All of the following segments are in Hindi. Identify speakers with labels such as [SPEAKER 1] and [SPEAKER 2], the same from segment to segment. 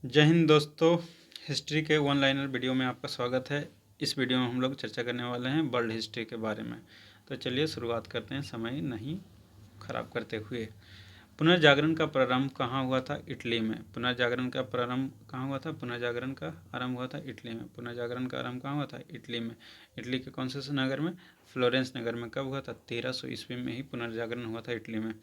[SPEAKER 1] जय हिंद दोस्तों। हिस्ट्री के वन लाइनर वीडियो में आपका स्वागत है। इस वीडियो में हम लोग चर्चा करने वाले हैं वर्ल्ड हिस्ट्री के बारे में। तो चलिए शुरुआत करते हैं समय नहीं खराब करते हुए। पुनर्जागरण का प्रारंभ कहाँ हुआ था? इटली में। पुनर्जागरण का प्रारंभ कहाँ हुआ था? पुनर्जागरण का आरंभ हुआ था इटली में। पुनर्जागरण का आरंभ कहाँ हुआ था? इटली में। इटली के कौन से नगर में? फ्लोरेंस नगर में। कब हुआ था? 1300 ईस्वी में ही पुनर्जागरण हुआ था इटली में।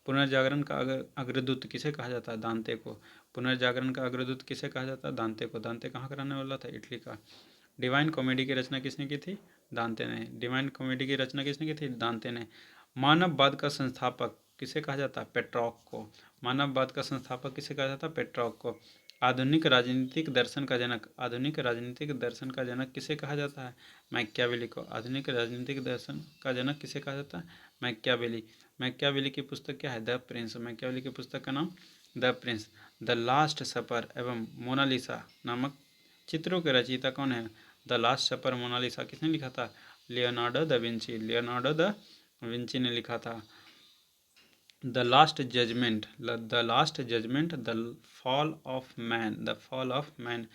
[SPEAKER 1] पुनर्जागरण का अग्रदूत किसे कहा जाता है? दांते को। पुनर्जागरण का अग्रदूत किसे कहा जाता है? दांते को। दांते कहाँ का रहने वाला था? इटली का। डिवाइन कॉमेडी की रचना किसने की थी? दांते ने। डिवाइन कॉमेडी की रचना किसने की थी? दांते ने। मानववाद का संस्थापक किसे कहा जाता है? पेट्रॉक को। मानववाद का संस्थापक किसे कहा जाता है? पेट्रॉक को। आधुनिक राजनीतिक दर्शन का जनक। आधुनिक राजनीतिक दर्शन का जनक किसे कहा जाता है? मैकियावेली को। आधुनिक राजनीतिक दर्शन का जनक किसे कहा जाता है? मैकियावेली। मैकियावेली की पुस्तक क्या है? The Prince. मैकियावेली की पुस्तक का नाम द प्रिंस। द लास्ट सपर एवं मोनालिसा नामक चित्रों के रचयिता कौन है? द लास्ट सपर मोनालिसा किसने लिखा था? Leonardo da Vinci. Leonardo da Vinci ने लिखा था। The last judgement. The last judgement. The fall of man. The fall of man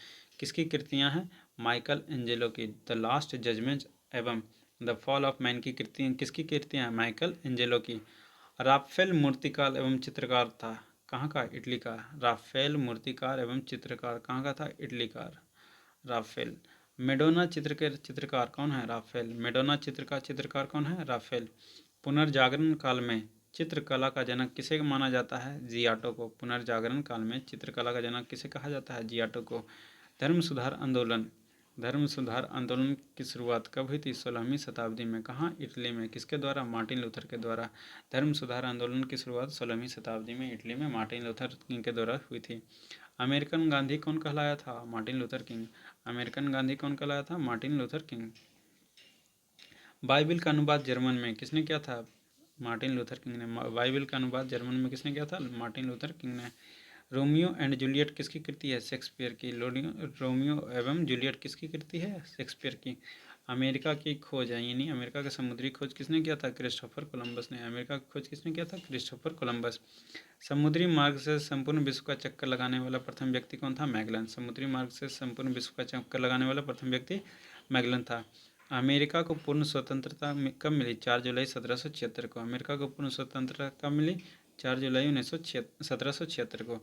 [SPEAKER 1] किसकी कृतियां हैं? माइकल एंजेलो की। द लास्ट जजमेंट एवं द फॉल ऑफ मैन की कृतियां किसकी कृतियां हैं? माइकल एंजेलो की। राफेल मूर्तिकार एवं चित्रकार था कहाँ का? इटली का। राफेल मूर्तिकार एवं चित्रकार कहाँ का था? इटली का राफेल। मेडोना चित्र के चित्रकार कौन है? राफेल। मेडोना चित्र का चित्रकार कौन है? राफेल। पुनर्जागरण काल में चित्रकला का जनक किसे माना जाता है? जियाटो को। पुनर्जागरण काल में चित्रकला का जनक किसे कहा जाता है? जियाटो को। धर्म सुधार आंदोलन। धर्म सुधार आंदोलन की शुरुआत कब हुई थी? 16वीं शताब्दी में। कहाँ? इटली में। किसके द्वारा? मार्टिन लूथर के द्वारा। धर्म सुधार आंदोलन की शुरुआत 16वीं शताब्दी में इटली में मार्टिन लूथर किंग के द्वारा हुई थी। अमेरिकन गांधी कौन कहलाया था? Martin Luther king. American Gandhi कौन कहलाया था? Martin Luther king. बाइबिल का अनुवाद जर्मन में किसने किया था? मार्टिन लूथर किंग ने। बाइबिल का अनुवाद जर्मन में किसने किया था? मार्टिन लूथर किंग ने। रोमियो एंड जूलियट किसकी कृति है? शेक्सपियर की। रोमियो एवं जूलियट किसकी कृति है? शेक्सपियर की। अमेरिका की खोज है, यानी अमेरिका का समुद्री खोज किसने किया था? क्रिस्टोफर कोलंबस ने। अमेरिका की खोज किसने किया था? Christopher Columbus. समुद्री मार्ग से संपूर्ण विश्व का चक्कर लगाने वाला प्रथम व्यक्ति कौन था? मैगलन। समुद्री मार्ग से संपूर्ण विश्व का चक्कर लगाने वाला प्रथम व्यक्ति मैगलन था। अमेरिका को पूर्ण स्वतंत्रता कब मिली? 4 जुलाई 1776 को। अमेरिका को पूर्ण स्वतंत्रता कब मिली? 4 जुलाई 1776 को।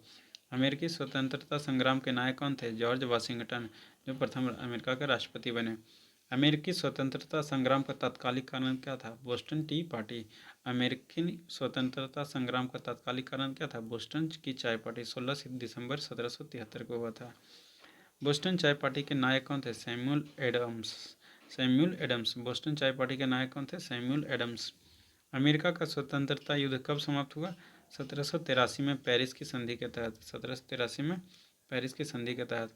[SPEAKER 1] अमेरिकी स्वतंत्रता संग्राम के नायक कौन थे? जॉर्ज वाशिंगटन, जो प्रथम अमेरिका के राष्ट्रपति बने। अमेरिकी स्वतंत्रता संग्राम का तात्कालिक कारण क्या था? Boston T party. अमेरिकी स्वतंत्रता संग्राम का तात्कालिक कारण क्या था? बोस्टन की चाय पार्टी। 16 दिसंबर 1773 को हुआ था। बोस्टन चाय पार्टी के नायक कौन थे? Samuel Adams. Samuel Adams. Boston चाय पार्टी के नायक कौन थे? Samuel Adams. अमेरिका का स्वतंत्रता युद्ध कब समाप्त हुआ? 1783 में पेरिस की संधि के तहत। 1783 में पेरिस की संधि के तहत।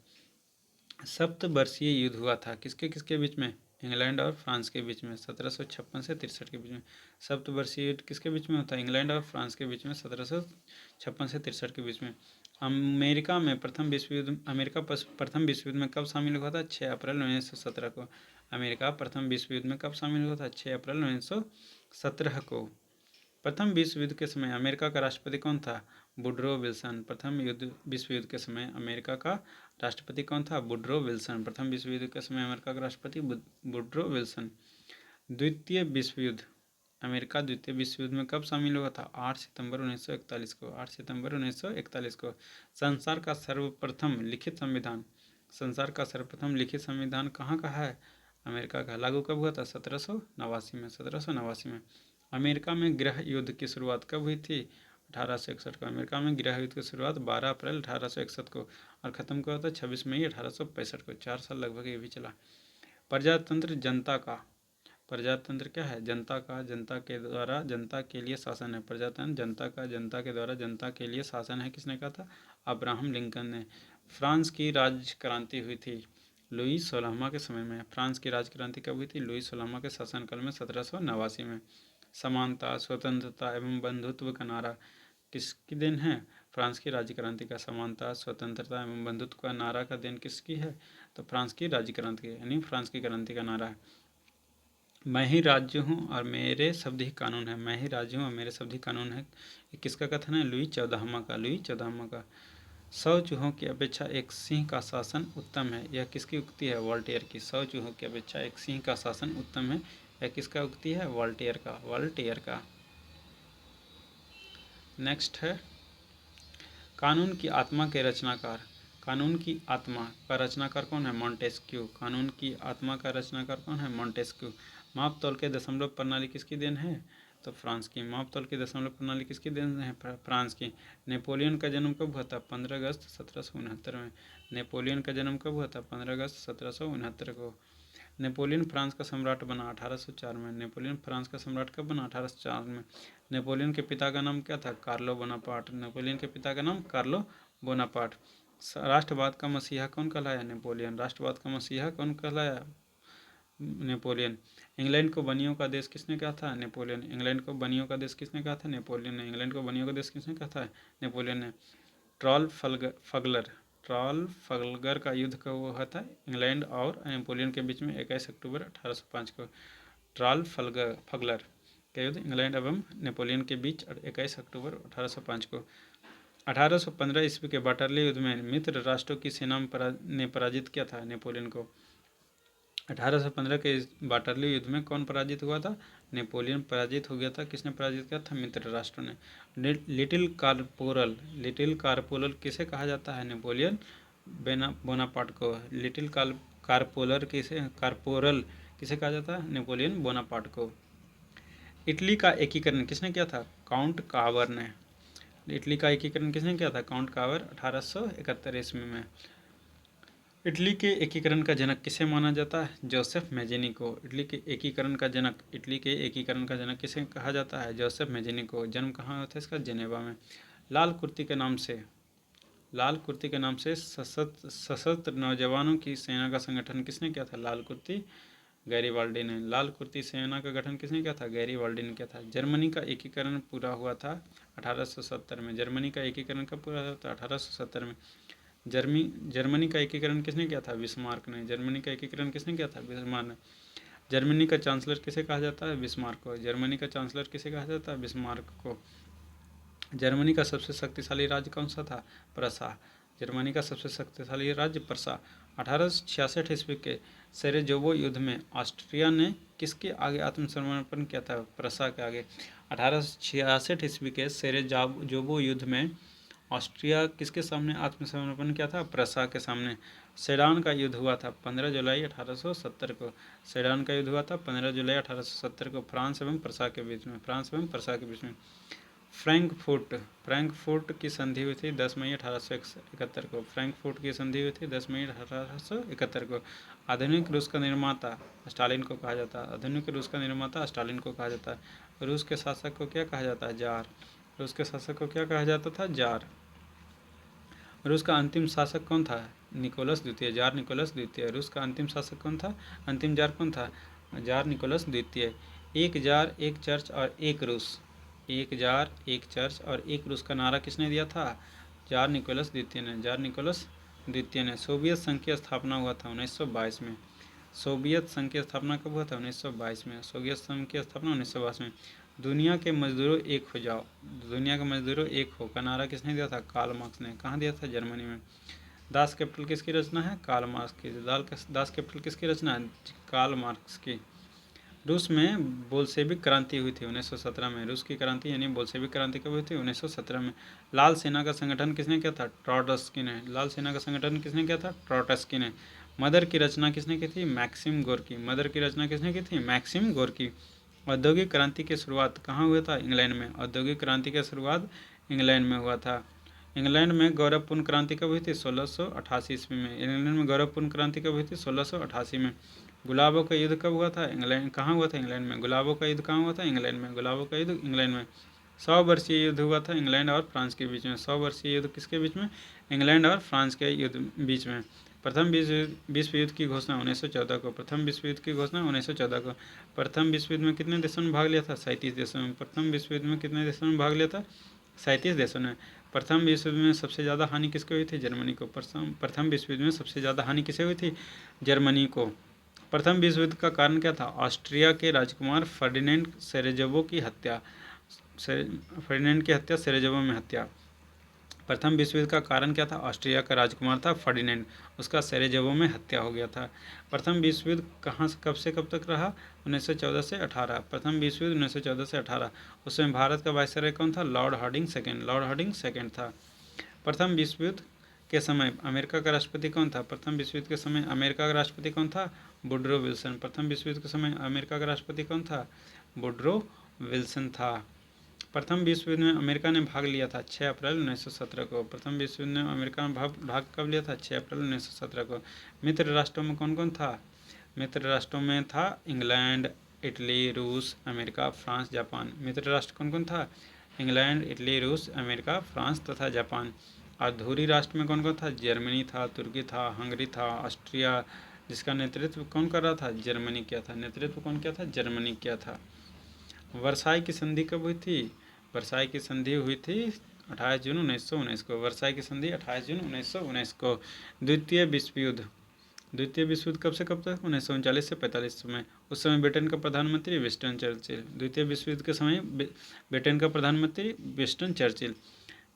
[SPEAKER 1] सप्तवर्षीय युद्ध हुआ था किसके किसके बीच में? इंग्लैंड और फ्रांस के बीच में। 1756 से 63 के बीच में। सप्तवर्षीय युद्ध किसके बीच में होता है? इंग्लैंड और फ्रांस के बीच में। 1756 से 63 के बीच में। अमेरिका में प्रथम विश्व युद्ध प्रथम विश्व युद्ध में कब शामिल हुआ था? 6 अप्रैल 1917 को। अमेरिका प्रथम विश्व युद्ध में कब शामिल हुआ था? 6 अप्रैल 1917 को। प्रथम विश्व युद्ध के समय अमेरिका का राष्ट्रपति कौन था? Woodrow Wilson. प्रथम विश्व युद्ध के समय अमेरिका का राष्ट्रपति कौन था? Woodrow Wilson. प्रथम विश्व युद्ध के समय अमेरिका का राष्ट्रपति वुडरो विल्सन। द्वितीय विश्व युद्ध। अमेरिका द्वितीय विश्व युद्ध में कब शामिल हुआ था? 8 सितंबर 1941 को। 8 सितंबर 1941 को। संसार का सर्वप्रथम लिखित संविधान। संसार का सर्वप्रथम लिखित संविधान कहाँ का है? अमेरिका का। लागू कब हुआ था? 1789 में। 1789 में। अमेरिका में गृह युद्ध की शुरुआत कब हुई थी? 1861 को। अमेरिका में गृह युद्ध की शुरुआत 12 अप्रैल 1861 को और ख़त्म कब हुआ था? 26 मई 1865 को। 4 साल लगभग ये भी चला। प्रजातंत्र जनता का। प्रजातंत्र क्या है? जनता का। जनता के द्वारा जनता के लिए शासन है। प्रजातंत्र जनता का, जनता के द्वारा जनता के लिए शासन है। किसने कहा था? अब्राहम लिंकन ने। फ्रांस की राज क्रांति हुई थी लुई 16वां के समय में। फ्रांस की राज क्रांति कब हुई थी? लुई 16वां के शासनकाल में 1789 में। समानता, स्वतंत्रता एवं बंधुत्व का नारा किसकी देन है? फ्रांस की राज्य क्रांति का। समानता, स्वतंत्रता एवं बंधुत्व का नारा का देन किसकी है? तो फ्रांस की राज्य क्रांति है, यानी फ्रांस की क्रांति का नारा है। मैं ही राज्य हूँ और मेरे शब्द ही कानून है। मैं ही राज्य हूँ और मेरे शब्द ही कानून है। ये किसका कथन है? लुई 14वां का। लुई 14वां का। 100 चूहों की अपेक्षा एक सिंह का शासन उत्तम है, यह किसकी उक्ति है? वॉल्टेयर की। 100 चूहों की अपेक्षा एक सिंह का शासन उत्तम है, यह किसका उक्ति है? वॉल्टेयर का। वॉल्टेयर का। नेक्स्ट है कानून की आत्मा के रचनाकार। कानून की आत्मा का रचनाकार कौन है? मॉन्टेस्क्यू। कानून की आत्मा का रचनाकार कौन है? मॉन्टेस्क्यू। माप तौल के दशमलव प्रणाली किसकी देन है? तो फ्रांस की। माप तौल की दशमलव प्रणाली किसकी देन है? फ्रांस की। नेपोलियन का जन्म कब हुआ था? 15 अगस्त 1769 में। नेपोलियन का जन्म कब हुआ था? 15 अगस्त 1769 को। नेपोलियन फ्रांस का सम्राट बना 1804 में। नेपोलियन फ्रांस का सम्राट कब बना? 1804 में। नेपोलियन के पिता का नाम क्या था? Carlo Bonaparte. नेपोलियन के पिता का नाम कार्लो बोनापार्ट। राष्ट्रवाद का मसीहा कौन कहलाया? नेपोलियन। राष्ट्रवाद का मसीहा कौन कहलाया? नेपोलियन। इंग्लैंड को बनियों का देश किसने कहा था? नेपोलियन। इंग्लैंड को बनियों का देश किसने कहा था? नेपोलियन ने। इंग्लैंड को बनियों का देश किसने कहा था? नेपोलियन ने। ट्राफल्गर का युद्ध कब हुआ था? इंग्लैंड और नेपोलियन के बीच में 21 अक्टूबर 1805 को। ट्राफल्गर का युद्ध इंग्लैंड एवं नेपोलियन के बीच 21 अक्टूबर 1805 को। 1815 ईस्वी के वाटरलू युद्ध में मित्र राष्ट्रों की सेना ने पराजित किया था नेपोलियन को। 1815 के वाटरलू युद्ध में कौन पराजित हुआ था? नेपोलियन पराजित हो गया था। किसने पराजित किया था? मित्र राष्ट्रों ने। लिटिल कारपोरल किसे कहा जाता है? नेपोलियन बोनापार्ट को। लिटिल कारपोरल किसे कहा जाता है? नेपोलियन बोनापार्ट को। इटली का एकीकरण किसने किया था? काउंट कावर ने। इटली का एकीकरण किसने किया था? काउंट कावर 1871 ईस्वी में। इटली के एकीकरण का जनक किसे माना जाता है? जोसेफ मेज़ेनी को। इटली के एकीकरण का जनक किसे कहा जाता है? जोसेफ मेज़ेनी को। जन्म कहाँ हुआ था इसका? जेनेवा में। लाल कुर्ती के नाम से सशस्त्र नौजवानों की सेना का संगठन किसने किया था? लाल कुर्ती गैरीबाल्डी ने। लाल कुर्ती सेना का गठन किसने किया था? गैरीबाल्डी ने किया था। जर्मनी का एकीकरण पूरा हुआ था 1870 में। जर्मनी का एकीकरण कब पूरा हुआ था? 1870 में। जर्मनी का एकीकरण किसने किया था? बिस्मार्क ने। जर्मनी का एकीकरण किसने किया था? बिस्मार्क ने। जर्मनी का चांसलर किसे कहा जाता है? बिस्मार्क को। जर्मनी का चांसलर किसे कहा जाता है? बिस्मार्क को। जर्मनी का सबसे शक्तिशाली राज्य कौन सा था? प्रसा। जर्मनी का सबसे शक्तिशाली राज्य प्रसा। 1866 ईस्वी के सेरेजोवो युद्ध में ऑस्ट्रिया ने किसके आगे आत्मसमर्पण किया था? प्रसा के आगे। 1866 ईस्वी के सेरेजोवो युद्ध में ऑस्ट्रिया किसके सामने आत्मसमर्पण किया था? प्रसा के सामने। सेडान का युद्ध हुआ था 15 जुलाई 1870 को। सेडान का युद्ध हुआ था 15 जुलाई 1870 को फ्रांस एवं प्रसा के बीच में। फ्रैंकफर्ट की संधि हुई थी 10 मई 1871 को। फ्रैंकफर्ट की संधि हुई थी 10 मई 1871 को। आधुनिक रूस का निर्माता स्टालिन को कहा जाता है। आधुनिक रूस का निर्माता स्टालिन को कहा जाता है। रूस के शासक को क्या कहा जाता है? जार। रूस के शासक को क्या कहा जाता था? जार। रूस का अंतिम शासक कौन था? निकोलस द्वितीय। जार निकोलस द्वितीय। रूस का अंतिम शासक कौन था? अंतिम जार कौन था? जार निकोलस द्वितीय। एक जार, एक चर्च और एक रूस। एक जार, एक चर्च और एक रूस का नारा किसने दिया था? जार निकोलस द्वितीय ने। जार निकोलस द्वितीय ने। सोवियत संघ की स्थापना हुआ था 1922 में। सोवियत संघ की स्थापना कब हुआ था? 1922 में। सोवियत संघ की स्थापना 1922 में। दुनिया के मजदूरों एक हो जाओ, दुनिया के मजदूरों एक हो का नारा किसने दिया था? कार्ल मार्क्स ने। कहाँ दिया था? जर्मनी में। दास कैपिटल किसकी रचना है? कार्ल मार्क्स की। दास कैपिटल किसकी रचना है? कार्ल मार्क्स की। रूस में बोल्शेविक क्रांति हुई थी 1917 में। रूस की क्रांति यानी बोल्शेविक क्रांति कब हुई थी? 1917 में। लाल सेना का संगठन किसने किया था? ट्रॉट्स्की ने। लाल सेना का संगठन किसने किया था? ट्रॉट्स्की ने। मदर की रचना किसने की थी? Maxim Gorky. मदर की रचना किसने की थी? Maxim Gorky. औद्योगिक क्रांति की शुरुआत कहाँ हुआ था? इंग्लैंड में। औद्योगिक क्रांति की शुरुआत इंग्लैंड में हुआ था। इंग्लैंड में गौरवपूर्ण क्रांति कब हुई थी? 1688 ईस्वी में। इंग्लैंड में गौरवपूर्ण क्रांति कब हुई थी? 1688 में। गुलाबों का युद्ध कब हुआ था? इंग्लैंड। कहाँ हुआ था? इंग्लैंड में। गुलाबों का युद्ध कहाँ हुआ था? इंग्लैंड में। गुलाबों का युद्ध इंग्लैंड में। 100 वर्षीय युद्ध हुआ था इंग्लैंड और फ्रांस के बीच में। 100 वर्षीय युद्ध किसके बीच में? इंग्लैंड और फ्रांस के युद्ध बीच में। प्रथम विश्व युद्ध की घोषणा 1914 को। प्रथम विश्व युद्ध की घोषणा 1914 को। प्रथम विश्व युद्ध में कितने देशों ने भाग लिया था? 37 देशों में। प्रथम विश्व युद्ध में कितने देशों ने भाग लिया था? 37 देशों ने। प्रथम विश्व युद्ध में सबसे ज़्यादा हानि किसको हुई थी? जर्मनी को। प्रथम विश्व युद्ध में सबसे ज़्यादा हानि किसे हुई थी? जर्मनी को। प्रथम विश्व युद्ध का कारण क्या था? ऑस्ट्रिया के राजकुमार फर्डिनेंड सेरेजोवो की हत्या। फर्डिनेंड की हत्या, सेरेजोवो में हत्या। प्रथम विश्व युद्ध का कारण क्या था? ऑस्ट्रिया का राजकुमार था फर्डिनेंड, उसका सरेजेवो में हत्या हो गया था। प्रथम विश्व युद्ध कहाँ से कब से कब तक रहा? 1914 से 18। प्रथम विश्व युद्ध 1914 से 18। उसमें भारत का वायसराय कौन था? Lord Hardinge second. Lord Hardinge second था। प्रथम विश्व युद्ध के समय अमेरिका का राष्ट्रपति कौन था? प्रथम विश्व युद्ध के समय अमेरिका का राष्ट्रपति कौन था? Woodrow Wilson. प्रथम विश्व युद्ध के समय अमेरिका का राष्ट्रपति कौन था? वुडरो विल्सन था। प्रथम विश्व युद्ध में अमेरिका ने भाग लिया था 6 अप्रैल 1917 को। प्रथम विश्व युद्ध में अमेरिका ने भाग कब लिया था? 6 अप्रैल 1917 को। मित्र राष्ट्रों में कौन कौन था? मित्र राष्ट्रों में था इंग्लैंड, इटली, रूस, अमेरिका, फ्रांस, जापान। मित्र राष्ट्र कौन कौन था? इंग्लैंड, इटली, रूस, अमेरिका, फ्रांस तथा जापान। और धुरी राष्ट्र में कौन कौन था? जर्मनी था, तुर्की था, हंगरी था, ऑस्ट्रिया, जिसका नेतृत्व कौन कर रहा था? जर्मनी किया था। नेतृत्व कौन किया था? जर्मनी किया था। वर्साई की संधि कब हुई थी? वर्साई की संधि हुई थी 28 जून 1919 को। वर्साई की संधि 28 जून 1919 को। द्वितीय विश्व युद्ध। द्वितीय विश्व युद्ध कब से कब तक? 1939 से 45 में। उस समय ब्रिटेन का प्रधानमंत्री विंस्टन चर्चिल। द्वितीय विश्व युद्ध के समय ब्रिटेन का प्रधानमंत्री विंस्टन चर्चिल।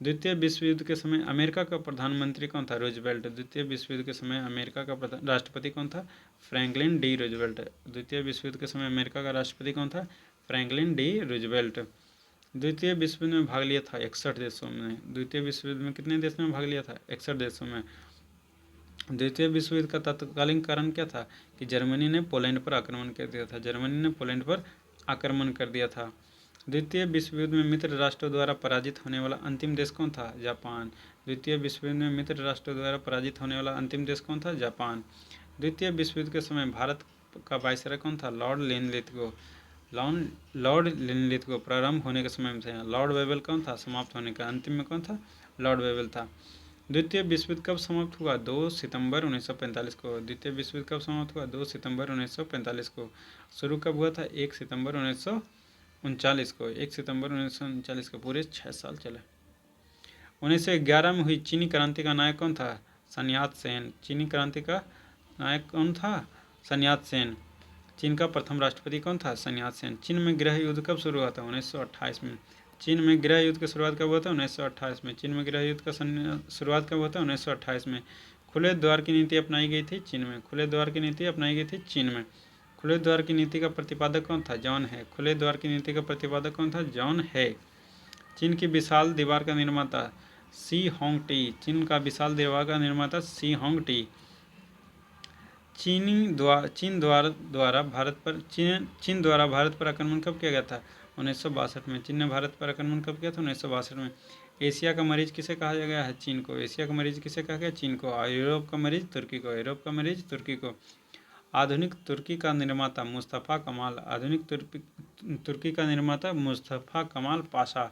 [SPEAKER 1] द्वितीय विश्व युद्ध के समय अमेरिका का प्रधानमंत्री कौन था? रूजवेल्ट। द्वितीय विश्व युद्ध के समय अमेरिका का राष्ट्रपति कौन था? Franklin D Roosevelt. द्वितीय विश्व युद्ध के समय अमेरिका का राष्ट्रपति कौन था? Franklin D Roosevelt. द्वितीय विश्व युद्ध में भाग लिया था 61 देशों में। द्वितीय विश्व युद्ध में कितने देशों में भाग लिया था? 61 देशों में। द्वितीय विश्व युद्ध का तत्कालीन कारण क्या था? कि जर्मनी ने पोलैंड पर आक्रमण कर दिया था। जर्मनी ने पोलैंड पर आक्रमण कर दिया था। द्वितीय विश्व युद्ध में मित्र राष्ट्रों द्वारा पराजित होने वाला अंतिम देश कौन था? जापान। द्वितीय विश्व युद्ध में मित्र राष्ट्रों द्वारा पराजित होने वाला अंतिम देश कौन था? जापान। द्वितीय विश्व युद्ध के समय भारत का वायसराय कौन था? Lord Linlithgow. लॉर्ड लिनलिथगो प्रारंभ होने के समय में थे। लॉर्ड वेवेल कौन था? समाप्त होने का। अंतिम में कौन था? लॉर्ड वेवेल था। द्वितीय विश्व युद्ध कब समाप्त हुआ? 2 सितंबर 1945 को। द्वितीय विश्व युद्ध कब समाप्त हुआ? 2 सितंबर 1945 को। शुरू कब हुआ था? 1 सितंबर 1939 को। 1 सितंबर 1939 को। पूरे 6 साल चले। 1911 में हुई चीनी क्रांति का नायक कौन था? सन यात सेन। चीनी क्रांति का नायक कौन था? सन यात सेन। चीन का प्रथम राष्ट्रपति कौन था? सन यात सेन। चीन में गृह युद्ध कब शुरू हुआ था? 1928 में। चीन में गृह युद्ध की शुरुआत कब हुआ था? 1928 में। चीन में गृह युद्ध का शुरुआत कब हुआ था? 1928 में। खुले द्वार की नीति अपनाई गई थी चीन में। खुले द्वार की नीति अपनाई गई थी चीन में। खुले द्वार की नीति का प्रतिपादक कौन था? जॉन है। खुले द्वार की नीति का प्रतिपादक कौन था? जॉन है। चीन की विशाल दीवार का निर्माता सी होंग टी। चीन का विशाल दीवार का निर्माता सी होंग टी। चीन द्वारा भारत पर आक्रमण कब किया गया था? 1962 में। चीन ने भारत पर आक्रमण कब किया था? 1962 में। एशिया का मरीज किसे कहा गया है? चीन को। एशिया का मरीज किसे कहा गया? चीन को। यूरोप का मरीज तुर्की को। यूरोप का मरीज तुर्की को। आधुनिक तुर्की का निर्माता मुस्तफ़ा कमाल। आधुनिक तुर्की का निर्माता मुस्तफ़ा कमाल पाशा।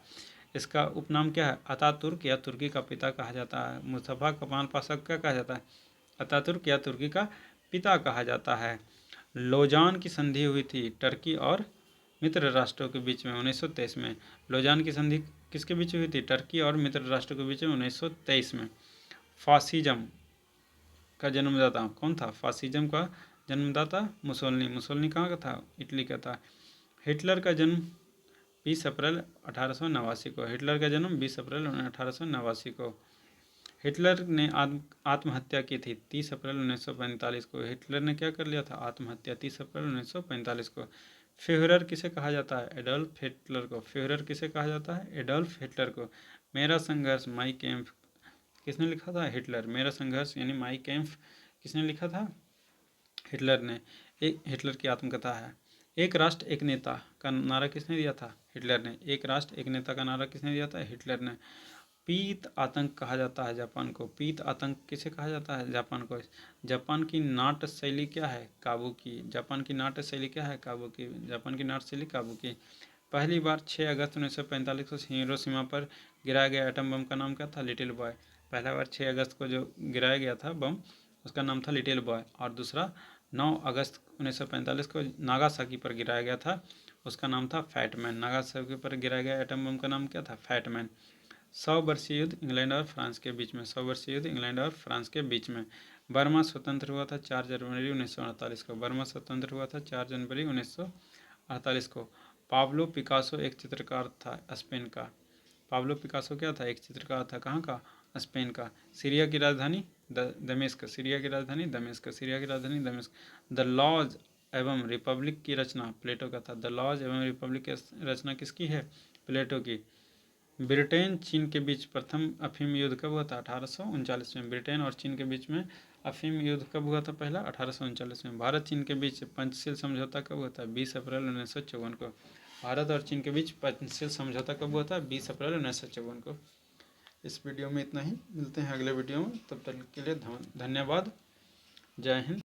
[SPEAKER 1] इसका उपनाम क्या है? अतातुर्क या तुर्की का पिता कहा जाता है। मुस्तफ़ा कमाल पाशा क्या कहा जाता है? अतातुर्क या तुर्की का पिता कहा जाता है। लोजान की संधि हुई थी टर्की और मित्र राष्ट्रों के बीच में 1923 में। लोजान की संधि किसके बीच हुई थी? टर्की और मित्र राष्ट्रों के बीच में 1923 में। फासिज्म का जन्मदाता कौन था? फासिज्म का जन्मदाता मुसोलिनी। मुसोलिनी कहाँ का था? इटली का था। हिटलर का जन्म 20 अप्रैल 1889 को। हिटलर का जन्म 20 अप्रैल 1889 को। हिटलर ने आत्महत्या की थी 30 अप्रैल 1945 को। हिटलर ने क्या कर लिया था? आत्महत्या 30 अप्रैल 1945 को। फ्यूहरर किसे कहा जाता है? एडोल्फ हिटलर को। फ्यूहरर किसे कहा जाता है? एडोल्फ हिटलर को। मेरा संघर्ष माई कैम्फ किसने लिखा था? हिटलर। मेरा संघर्ष यानी माई कैम्फ किसने लिखा था? हिटलर ने। एक हिटलर की आत्मकथा है। एक राष्ट्र एक नेता का नारा किसने दिया था? हिटलर ने। एक राष्ट्र एक नेता का नारा किसने दिया था? हिटलर ने। पीत आतंक कहा जाता है जापान को। पीत आतंक किसे कहा जाता है? जापान को। जापान की नाट्य शैली क्या है? काबुकी। जापान की नाट्य शैली क्या है? काबुकी। जापान की नाट्य शैली काबुकी। पहली बार 6 अगस्त 1945 को हिरोशिमा पर गिराया गया एटम बम का नाम क्या था? Little boy. पहला बार 6 अगस्त को जो गिराया गया था बम उसका नाम था लिटिल बॉय। और दूसरा 9 अगस्त 1945 को नागासाकी पर गिराया गया था, उसका नाम था फैटमैन। नागासाकी पर गिराया गया एटम बम का नाम क्या था? फैटमैन। 100 वर्षीय युद्ध इंग्लैंड और फ्रांस के बीच में। 100 वर्षीय युद्ध इंग्लैंड और फ्रांस के बीच में। बर्मा स्वतंत्र हुआ था 4 जनवरी 1948 को। बर्मा स्वतंत्र हुआ था 4 जनवरी 1948 को। पाब्लो पिकासो एक चित्रकार था स्पेन का। पाब्लो पिकासो क्या था? एक चित्रकार था। कहाँ का? स्पेन का। सीरिया की राजधानी दमिश्क। सीरिया की राजधानी दमिश्क। सीरिया की राजधानी दमिश्क। द लॉज एवं रिपब्लिक की रचना प्लेटो का था। द लॉज एवं रिपब्लिक की रचना किसकी है? प्लेटो की। ब्रिटेन चीन के बीच प्रथम अफीम युद्ध कब हुआ था? 1839 में। ब्रिटेन और चीन के बीच में अफीम युद्ध कब हुआ था? पहला 1839 में। भारत चीन के बीच पंचशील समझौता कब हुआ था? 20 अप्रैल 1954 को। भारत और चीन के बीच पंचशील समझौता कब हुआ था? 20 अप्रैल 1954 को। इस वीडियो में इतना ही, मिलते हैं अगले वीडियो में, तब तक के लिए धन्यवाद। जय हिंद।